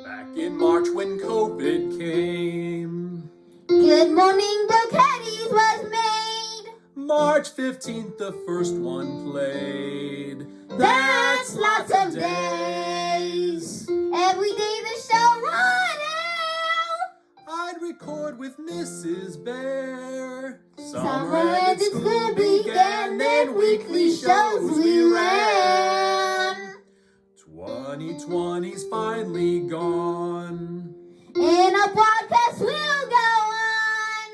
Back in March when COVID came, Good Morning Bouquetties was made. March 15th, the first one played. That's lots of days. Every day the show run out. I'd record with Mrs. Bear. Summer ended, school began, then weekly shows we ran. 2020's finally gone, And our podcast will go on.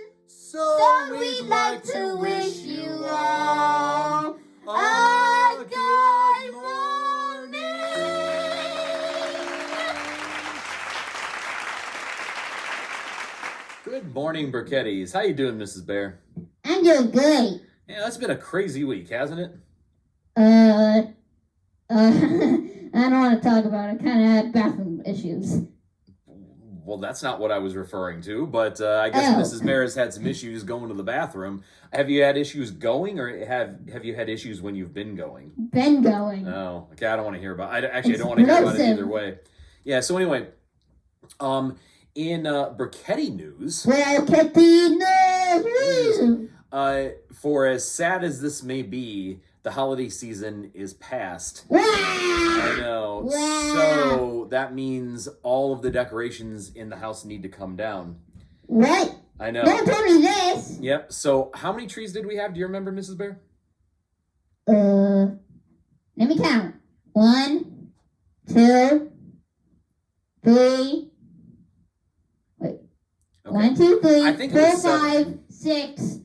so we'd like to wish you all a good morning. Good morning, Burketties. How you doing, Mrs. Bear? I'm doing great. Yeah, that's been a crazy week, hasn't it? I don't want to talk about it. Kind of had bathroom issues. Well, that's not what I was referring to, but I guess Mrs. Bear has had some issues going to the bathroom. Have you had issues going, or have you had issues when you've been going? Been going. Oh, okay, I don't want to hear about it. I don't want to hear about it either way. Yeah, so anyway, in Burketti news, for as sad as this may be, the holiday season is past. I know. Wow. So that means all of the decorations in the house need to come down. What? I know. Don't tell me this. Yep. So how many trees did we have? Do you remember, Mrs. Bear? Let me count. 1, 2, 3. Wait. Okay. 1, 2, 3, I think it 4, was 7. 5, 6.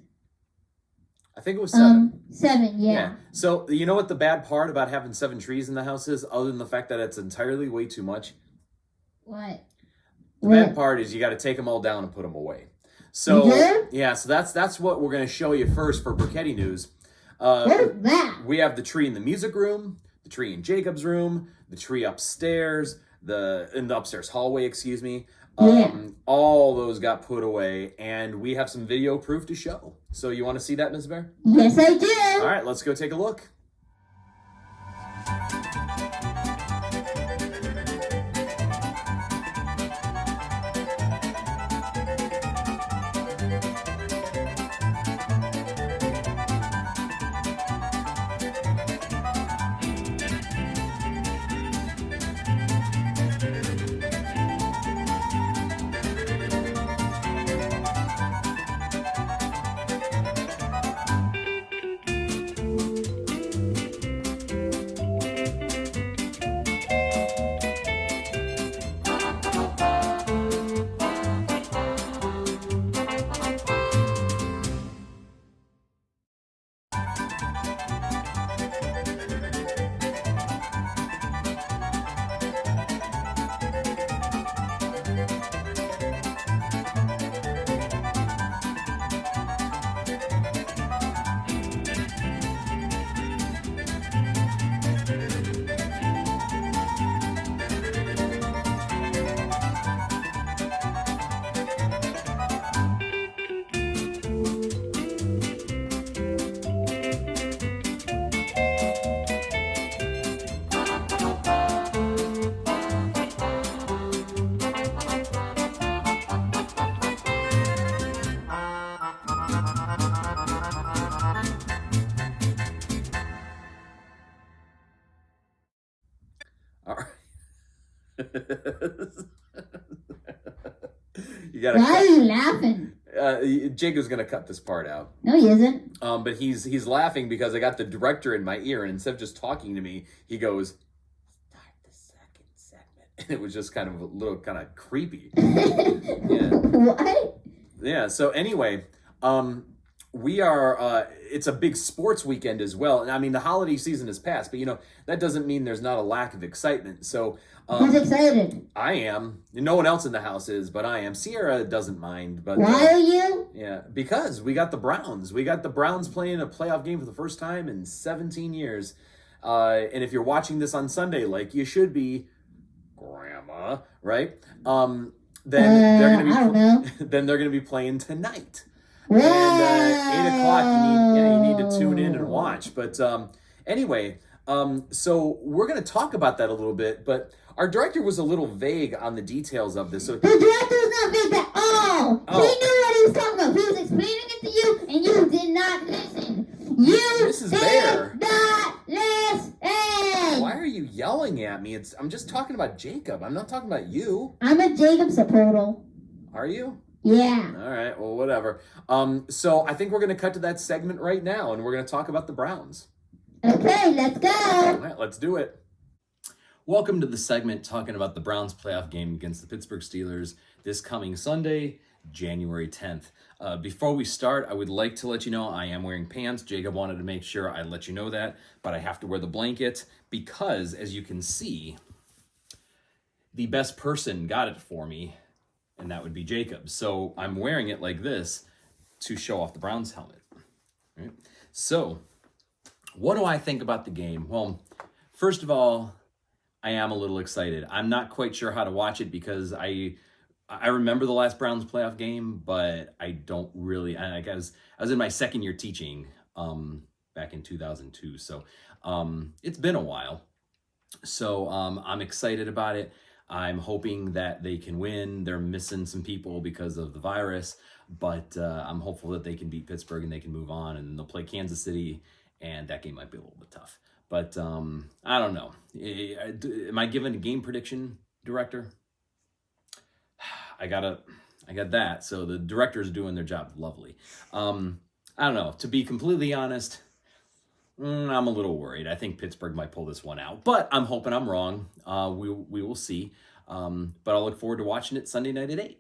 I think it was 7. 7, yeah. So you know what the bad part about having 7 trees in the house is, other than the fact that it's entirely way too much? What? The bad part is you got to take them all down and put them away. So yeah, so that's what we're going to show you first for Burketti news. What is that? We have the tree in the music room, the tree in Jacob's room, the tree upstairs, in the upstairs hallway, excuse me. All those got put away, and we have some video proof to show. So you want to see that, Ms. Bear? Yes, I do. All right, let's go take a look. All right. Why are you laughing? Jacob's gonna cut this part out. No, he isn't. But he's laughing because I got the director in my ear, and instead of just talking to me, he goes, "Start the second segment," and it was just kind of a little kind of creepy. Yeah. What? Yeah. So anyway, we are. It's a big sports weekend as well, and I mean the holiday season is past, but that doesn't mean there's not a lack of excitement. So who's excited? I am. No one else in the house is, but I am. Sierra doesn't mind, but why are you? Yeah, because we got the Browns. We got the Browns playing a playoff game for the first time in 17 years. And if you're watching this on Sunday, like you should be, Grandma, right? Then they're gonna be. I don't know. Then they're gonna be playing tonight. Whoa. And 8 o'clock, you need to tune in and watch. But anyway, so we're gonna talk about that a little bit. But our director was a little vague on the details of this. So the director was not vague at all. Oh. He knew what he was talking about. He was explaining it to you, and you did not listen. You Mrs. Bear. did not listen. Why are you yelling at me? I'm just talking about Jacob. I'm not talking about you. I'm a Jacob supporter. Are you? Yeah. All right. Well, whatever. So I think we're going to cut to that segment right now, and we're going to talk about the Browns. Okay, let's go. All right, let's do it. Welcome to the segment talking about the Browns playoff game against the Pittsburgh Steelers this coming Sunday, January 10th. Before we start, I would like to let you know I am wearing pants. Jacob wanted to make sure I let you know that, but I have to wear the blanket because, as you can see, the best person got it for me, and that would be Jacob. So I'm wearing it like this to show off the Browns helmet. All right. So what do I think about the game? Well, first of all, I am a little excited. I'm not quite sure how to watch it because I remember the last Browns playoff game, but I don't really. I was in my second year teaching back in 2002, so it's been a while. So I'm excited about it. I'm hoping that they can win. They're missing some people because of the virus, but I'm hopeful that they can beat Pittsburgh and they can move on, and they'll play Kansas City, and that game might be a little bit tough. But I don't know. Am I giving a game prediction, director? I got that. So the director's doing their job lovely. I don't know. To be completely honest, I'm a little worried. I think Pittsburgh might pull this one out, but I'm hoping I'm wrong. We will see. But I'll look forward to watching it Sunday night at 8.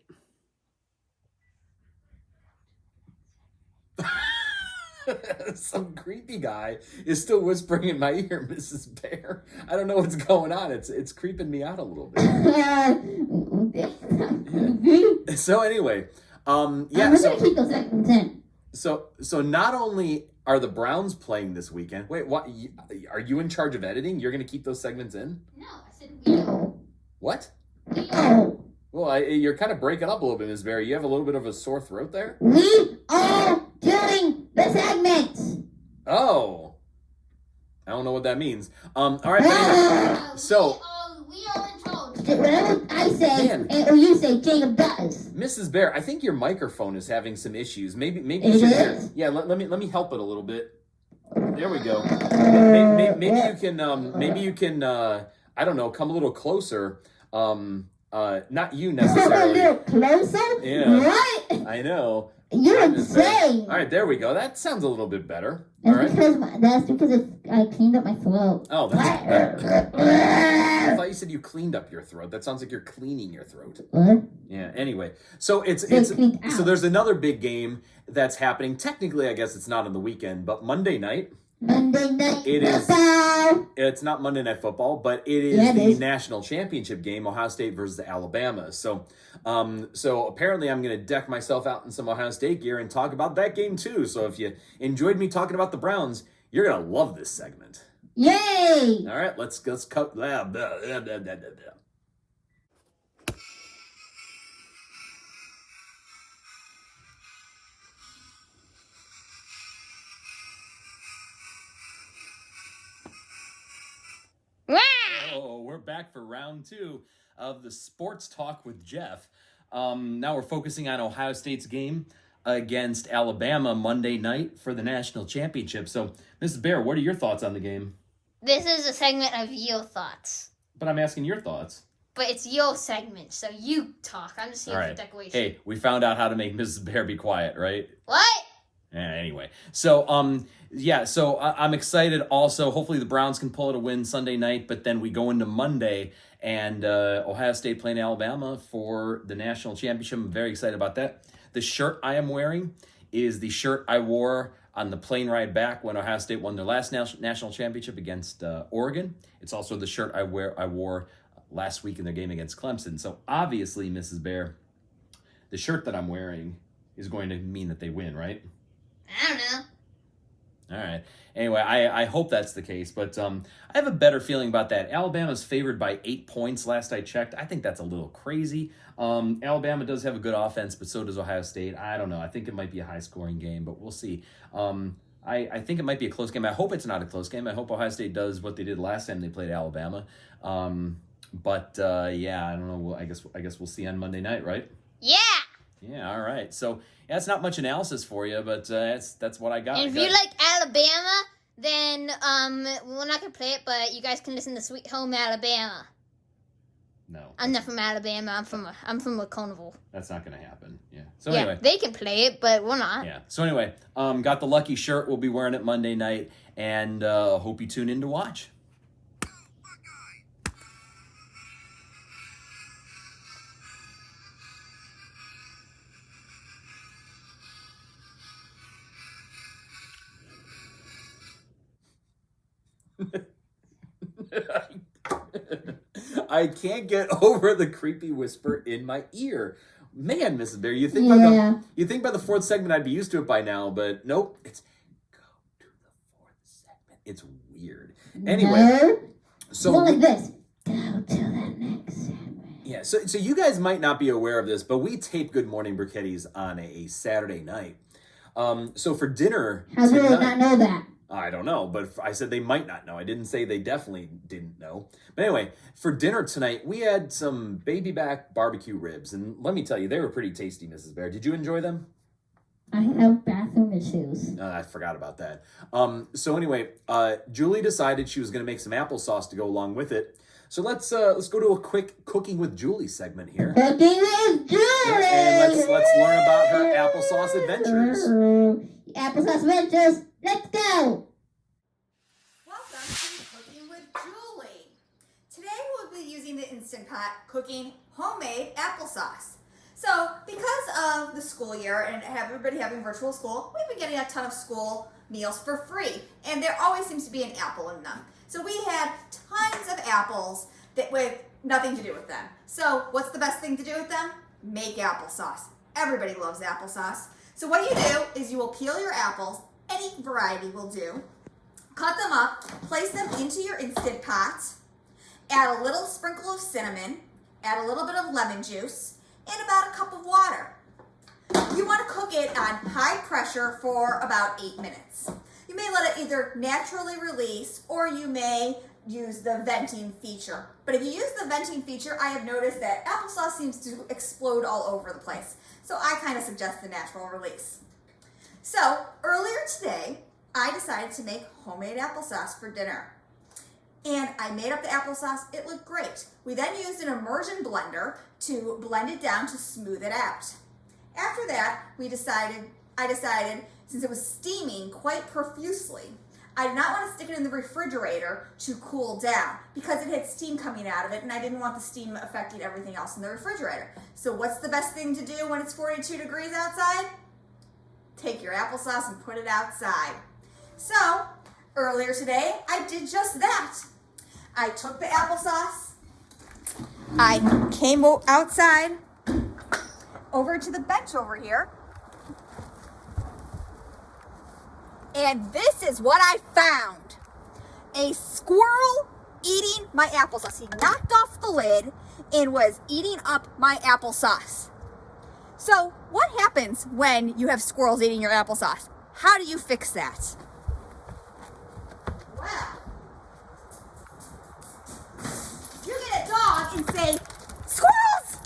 Some creepy guy is still whispering in my ear, Mrs. Bear. I don't know what's going on. It's creeping me out a little bit. Yeah. So anyway, yeah. We're gonna keep those segments in. So not only are the Browns playing this weekend. Wait, what? Are you in charge of editing? You're gonna keep those segments in? No, I said we all. What? We all. Well, you're kind of breaking up a little bit, Ms. Bear. You have a little bit of a sore throat there? We all doing the segments. Oh. I don't know what that means. All right. Anyway, so we all in charge. Whatever I say, or you say, Jacob does. Mrs. Bear, I think your microphone is having some issues. Maybe you Is should it? Yeah, let me help it a little bit. There we go. Maybe you can I don't know, come a little closer. Not you necessarily. A little closer? Yeah. What? I know. You're insane. All right, there we go. That sounds a little bit better. That's All right. because I cleaned up my throat. Oh, that's I thought you said you cleaned up your throat. That sounds like you're cleaning your throat. What? Yeah. Anyway, so cleaned out. so there's another big game that's happening. Technically, I guess it's not on the weekend, but Monday night. Monday Night It is. Football. It's not Monday Night Football, but it is Yeah, it the is. national championship game, Ohio State versus Alabama. So apparently I'm going to deck myself out in some Ohio State gear and talk about that game too. So if you enjoyed me talking about the Browns, you're going to love this segment. Yay! All right, let's cut. Blah, blah, blah, blah, blah, blah. Oh, we're back for round 2 of the Sports Talk with Jeff. Now we're focusing on Ohio State's game against Alabama Monday night for the national championship. So, Mrs. Bear, what are your thoughts on the game? This is a segment of your thoughts. But I'm asking your thoughts. But it's your segment, so you talk. I'm just here All for right. decoration. Hey, we found out how to make Mrs. Bear be quiet, right? What? Anyway, so I'm excited also. Hopefully the Browns can pull out a win Sunday night, but then we go into Monday and Ohio State playing Alabama for the national championship. I'm very excited about that. The shirt I am wearing is the shirt I wore on the plane ride back when Ohio State won their last national championship against Oregon. It's also the shirt I wore last week in their game against Clemson. So obviously, Mrs. Bear, the shirt that I'm wearing is going to mean that they win, right? I don't know. All right. Anyway, I hope that's the case, but I have a better feeling about that. Alabama's favored by 8 points last I checked. I think that's a little crazy. Alabama does have a good offense, but so does Ohio State. I don't know. I think it might be a high-scoring game, but we'll see. I think it might be a close game. I hope it's not a close game. I hope Ohio State does what they did last time they played Alabama. But yeah, I don't know. I guess we'll see on Monday night, right? Yeah. Yeah. All right. So that's not much analysis for you, but that's what I got. And if you like Alabama, then we're not gonna play it, but you guys can listen to Sweet Home Alabama. No. I'm not from Alabama. I'm from Laconaville. That's not going to happen. Yeah. So yeah, anyway. they can play it, but we're not. Yeah. So anyway, got the lucky shirt. We'll be wearing it Monday night, and hope you tune in to watch. I can't get over the creepy whisper in my ear. Man, Mrs. Bear, you think by the fourth segment I'd be used to it by now, but nope. It's go to the fourth segment. It's weird. Anyway, no. So go like this. Go to the next segment. Yeah, so you guys might not be aware of this, but we tape Good Morning Briquettis on a Saturday night. So for dinner How do they not know that? I don't know, but I said they might not know. I didn't say they definitely didn't know. But anyway, for dinner tonight, we had some baby back barbecue ribs. And let me tell you, they were pretty tasty, Mrs. Bear. Did you enjoy them? I have bathroom issues. I forgot about that. So anyway, Julie decided she was going to make some applesauce to go along with it. So let's go to a quick Cooking with Julie segment here. Cooking with Julie! And let's learn about her applesauce adventures. Applesauce adventures. Let's go! Welcome to Cooking with Julie. Today we'll be using the Instant Pot cooking homemade applesauce. So because of the school year and everybody having virtual school, we've been getting a ton of school meals for free. And there always seems to be an apple in them. So we had tons of apples with nothing to do with them. So what's the best thing to do with them? Make applesauce. Everybody loves applesauce. So what you do is you will peel your apples. Any variety will do. Cut them up, place them into your Instant Pot, add a little sprinkle of cinnamon, add a little bit of lemon juice, and about a cup of water. You want to cook it on high pressure for about 8 minutes. You may let it either naturally release or you may use the venting feature. But if you use the venting feature, I have noticed that applesauce seems to explode all over the place. So I kind of suggest the natural release. So earlier today, I decided to make homemade applesauce for dinner. And I made up the applesauce. It looked great. We then used an immersion blender to blend it down to smooth it out. After that, I decided, since it was steaming quite profusely, I did not want to stick it in the refrigerator to cool down because it had steam coming out of it and I didn't want the steam affecting everything else in the refrigerator. So what's the best thing to do when it's 42 degrees outside? Take your applesauce and put it outside. So earlier today, I did just that. I took the applesauce, I came outside over to the bench over here, and this is what I found. A squirrel eating my applesauce. He knocked off the lid and was eating up my applesauce. So what happens when you have squirrels eating your applesauce? How do you fix that? Well, you get a dog and say, squirrels!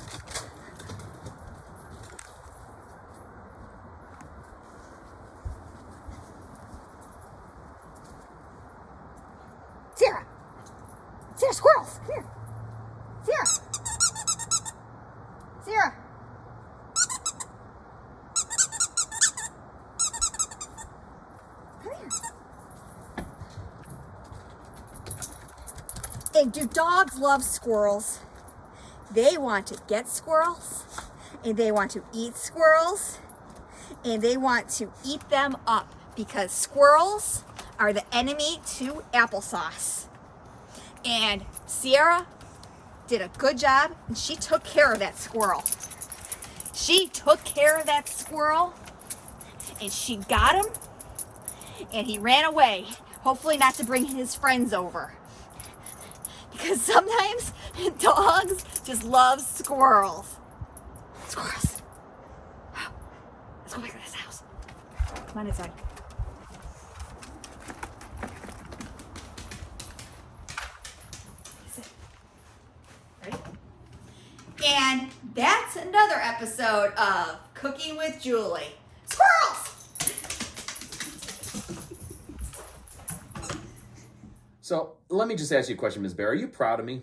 Sarah! Sarah, squirrels! Come here! Sarah! Sarah! Come here. And do dogs love squirrels? They want to get squirrels, and they want to eat squirrels, and they want to eat them up because squirrels are the enemy to applesauce. And Sierra did a good job, and she took care of that squirrel. She took care of that squirrel, and she got him, and he ran away, hopefully not to bring his friends over. Because sometimes dogs just love squirrels. Squirrels. Let's go back to this house. Come on inside. And that's another episode of Cooking with Julie. Squirrels! So let me just ask you a question, Ms. Bear. Are you proud of me?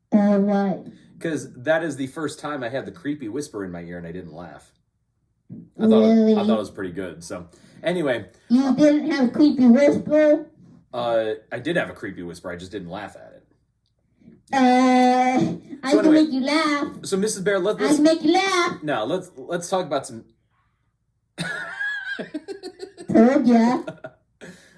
What? Because that is the first time I had the creepy whisper in my ear and I didn't laugh. Really? I thought it was pretty good. So anyway. You didn't have a creepy whisper? I did have a creepy whisper. I just didn't laugh at it. I can make you laugh. So Mrs. Bear, I can make you laugh. No, let's talk about some. Told ya.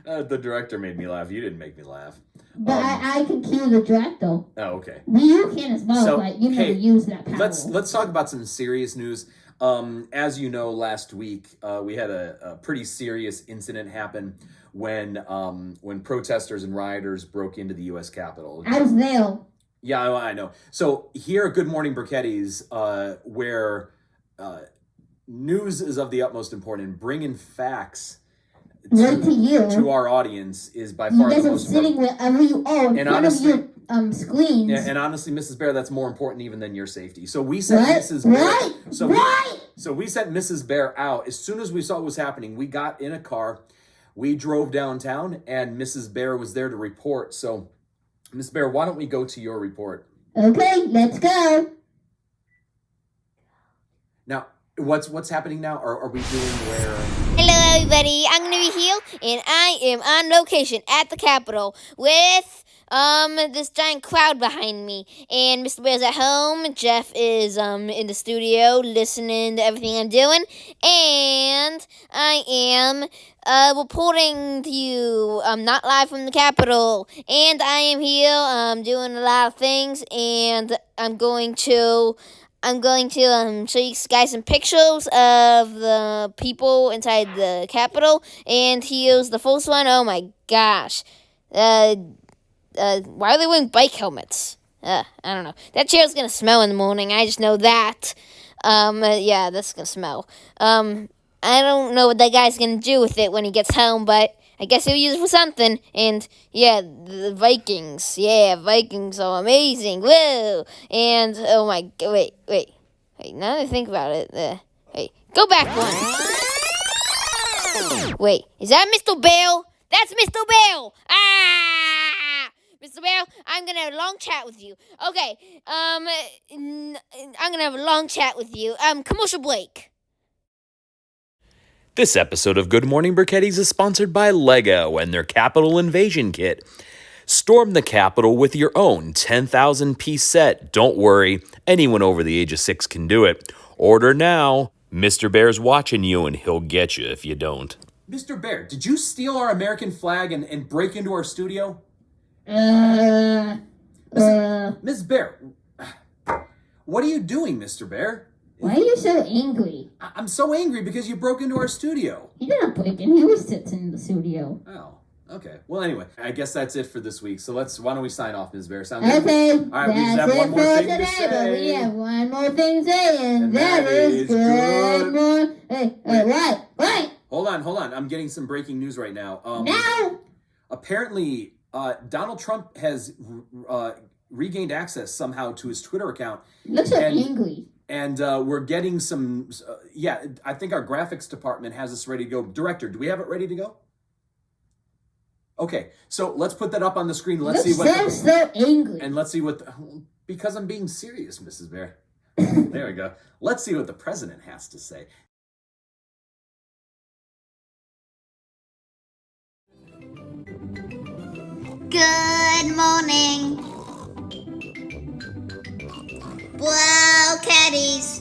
The director made me laugh. You didn't make me laugh. But I can cue the director. Oh, okay. You can as well, So, but you never use that power. Let's talk about some serious news. As you know, last week we had a pretty serious incident happen when protesters and rioters broke into the U.S. Capitol. I was there. Yeah, I know. So here at Good Morning Burketti's, where news is of the utmost importance, bringing facts to our audience is by far the most important. You guys are sitting wherever you are in front of your screens. Yeah, and honestly, Mrs. Bear, that's more important even than your safety. So we sent Mrs. Bear. So we sent Mrs. Bear out. As soon as we saw what was happening, we got in a car, we drove downtown, and Mrs. Bear was there to report. So, Mrs. Bear, why don't we go to your report? Okay, let's go. Now, what's happening now? Are we doing where? Hello, everybody. I'm gonna be here, and I am on location at the Capitol with this giant crowd behind me. And Mr. Bear's at home. Jeff is in the studio listening to everything I'm doing, and I am reporting to you. I'm not live from the Capitol, and I am here doing a lot of things, and I'm going to show you guys some pictures of the people inside the Capitol. And here's the first one. Oh my gosh. Why are they wearing bike helmets? I don't know. That chair's gonna smell in the morning. I just know that. Yeah, that's gonna smell. I don't know what that guy's gonna do with it when he gets home, but I guess he'll use it for something. And yeah, the Vikings. Yeah, Vikings are amazing. Whoa! And oh my, wait. Now that I think about it, wait, go back one. Wait, is that Mr. Bell? That's Mr. Bell. Ah, Mr. Bell, I'm gonna have a long chat with you. Okay, I'm gonna have a long chat with you. Commercial break. This episode of Good Morning Burketti's is sponsored by Lego and their Capitol Invasion Kit. Storm the Capitol with your own 10,000-piece set. Don't worry, anyone over the age of 6 can do it. Order now. Mr. Bear's watching you and he'll get you if you don't. Mr. Bear, did you steal our American flag and break into our studio? Ms. Bear, what are you doing, Mr. Bear? Why are you so angry? I'm so angry because you broke into our studio. He didn't break in. He was sitting in the studio. Oh, okay. Well, anyway, I guess that's it for this week. So why don't we sign off, Ms. Bear? Sound good? Okay. All right, we just have one more thing to say. But we have one more thing to say, and that is good morning. Hey, right. Hold on. I'm getting some breaking news right now. Now? Apparently, Donald Trump has regained access somehow to his Twitter account. He looks so angry. And we're getting some, I think our graphics department has this ready to go. Director, do we have it ready to go? Okay, so let's put that up on the screen. Let's see what. So angry. And let's see what. Because I'm being serious, Mrs. Bear. There we go. Let's see what the president has to say. Good morning. Well, caddies.